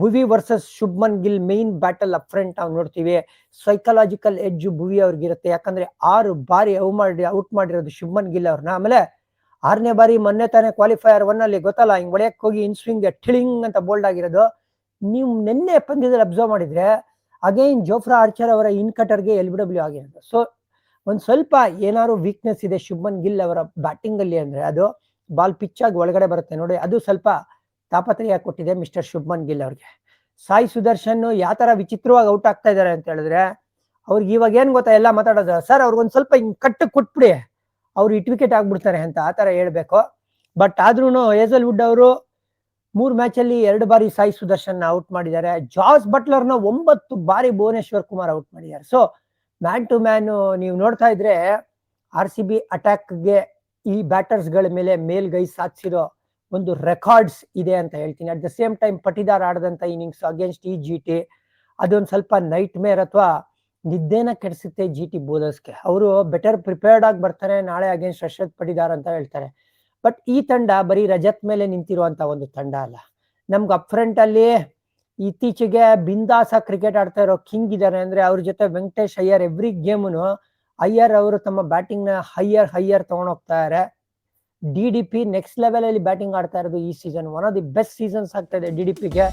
ಭುವಿ versus Shubman Gill main battle up front ನಾವು ನೋಡ್ತೀವಿ. Psychological edge ಭುವಿ ಅವ್ರಿಗಿರುತ್ತೆ, ಯಾಕಂದ್ರೆ 6 ಬಾರಿ ಔಟ್ ಮಾಡಿರೋದು ಶುಭ್ಮನ್ ಗಿಲ್ ಅವ್ರನ್ನ. ಆಮೇಲೆ 6ನೇ ಬಾರಿ ಮೊನ್ನೆ ತಾನೇ ಕ್ವಾಲಿಫೈಯರ್ 1 ಅಲ್ಲಿ ಗೊತ್ತಲ್ಲ, ಹಿಂಗ್ ಹೊಡೆಯಕ್ ಹೋಗಿ ಇನ್ ಸ್ವಿಂಗ್ ಠಿಳಿಂಗ್ ಅಂತ ಬೋಲ್ಡ್ ಆಗಿರೋದು. ನೀವು ನಿನ್ನೆ ಪಂದ್ಯದಲ್ಲಿ ಅಬ್ಸರ್ವ್ ಮಾಡಿದ್ರೆ ಅಗೈನ್ ಜೋಫ್ರಾ ಆರ್ಚರ್ ಅವರ ಇನ್ ಕಟರ್ಗೆ LBW ಆಗಿರೋದು. ಸೊ ಒಂದ್ ಸ್ವಲ್ಪ ಏನಾದ್ರು ವೀಕ್ನೆಸ್ ಇದೆ ಶುಭ್ಮನ್ ಗಿಲ್ ಅವರ ಬ್ಯಾಟಿಂಗ್ ಅಲ್ಲಿ ಅಂದ್ರೆ ಅದು ಬಾಲ್ ಪಿಚ್ ಆಗಿ ಒಳಗಡೆ ಬರುತ್ತೆ ನೋಡಿ, ಅದು ಸ್ವಲ್ಪ ತಾಪತ್ರಯ ಕೊಟ್ಟಿದೆ ಮಿಸ್ಟರ್ ಶುಭ್ಮನ್ ಗಿಲ್ ಅವ್ರಿಗೆ. ಸಾಯಿ ಸುದರ್ಶನ್ ಯಾವ ತರ ವಿಚಿತ್ರವಾಗಿ ಔಟ್ ಆಗ್ತಾ ಇದಾರೆ ಅಂತ ಹೇಳಿದ್ರೆ, ಅವ್ರಿಗೆ ಇವಾಗ ಏನ್ ಗೊತ್ತಾ ಎಲ್ಲ ಮಾತಾಡೋದು, ಸರ್ ಅವ್ರಿಗೊಂದ್ ಸ್ವಲ್ಪ ಹಿಂಗ್ ಕಟ್ಟು ಕೊಟ್ಬಿಡಿ ಅವ್ರು ಇಟ್ ವಿಕೆಟ್ ಆಗ್ಬಿಡ್ತಾರೆ ಅಂತ ಆ ತರ ಹೇಳ್ಬೇಕು. ಬಟ್ ಆದ್ರೂ ಹೇಸಲ್ವುಡ್ ಅವರು 3 ಮ್ಯಾಚ್ ಅಲ್ಲಿ 2 ಬಾರಿ ಸಾಯಿ ಸುದರ್ಶನ್ ಔಟ್ ಮಾಡಿದ್ದಾರೆ. ಜಾಸ್ ಬಟ್ಲರ್ ನ 9 ಬಾರಿ ಭುವನೇಶ್ವರ್ ಕುಮಾರ್ ಔಟ್ ಮಾಡಿದ್ದಾರೆ. ಸೊ ಮ್ಯಾನ್ ಟು ಮ್ಯಾನ್ ನೀವು ನೋಡ್ತಾ ಇದ್ರೆ RCB ಅಟ್ಯಾಕ್ಗೆ ಈ ಬ್ಯಾಟರ್ಸ್ ಗಳ ಮೇಲೆ ಮೇಲ್ಗೈ ಸಾಧಿಸಿರೋ ಒಂದು ರೆಕಾರ್ಡ್ಸ್ ಇದೆ ಅಂತ ಹೇಳ್ತೀನಿ. At the same time Patidar ಆಡದಂತ ಇನ್ನಿಂಗ್ಸ್ ಅಗೇನ್ಸ್ಟ್ ಈ GT ಅದೊಂದು ಸ್ವಲ್ಪ ನೈಟ್ ಮೇರ್ ಅಥವಾ ನಿದ್ದೆನ ಕೆಡಿಸುತ್ತೆ GT ಬೌಲರ್ಸ್ಗೆ. ಅವರು ಬೆಟರ್ ಪ್ರಿಪೇರ್ಡ್ ಆಗಿ ಬರ್ತಾರೆ ನಾಳೆ ಅಗೇನ್ಸ್ಟ್ ರಶದ್ ಪಟಿದಾರ್ ಅಂತ ಹೇಳ್ತಾರೆ. ಬಟ್ ಈ ತಂಡ ಬರೀ ರಜತ್ ಮೇಲೆ ನಿಂತಿರುವಂತ ಒಂದು ತಂಡ ಅಲ್ಲ. ನಮ್ಗೆ ಅಪ್ ಫ್ರಂಟ್ ಅಲ್ಲಿ ಇತ್ತೀಚೆಗೆ ಬಿಂದಾಸ ಕ್ರಿಕೆಟ್ ಆಡ್ತಾ ಇರೋ ಕಿಂಗ್ ಇದಾರೆ ಅಂದ್ರೆ ಅವ್ರ ಜೊತೆ ವೆಂಕಟೇಶ್ ಅಯ್ಯರ್. ಎವ್ರಿ ಗೇಮ್ನು ಅಯ್ಯರ್ ಅವರು ತಮ್ಮ ಬ್ಯಾಟಿಂಗ್ ನ ಹೈಯರ್ ತಗೊಂಡೋಗ್ತಾ ಇದಾರೆ. DDP ನೆಕ್ಸ್ಟ್ ಲೆವೆಲ್ ಅಲ್ಲಿ ಬ್ಯಾಟಿಂಗ್ ಆಡ್ತಾ ಇರೋದು ಈ season. One of the best seasons ಆಗ್ತಾ ಇದೆ DDPಗೆ.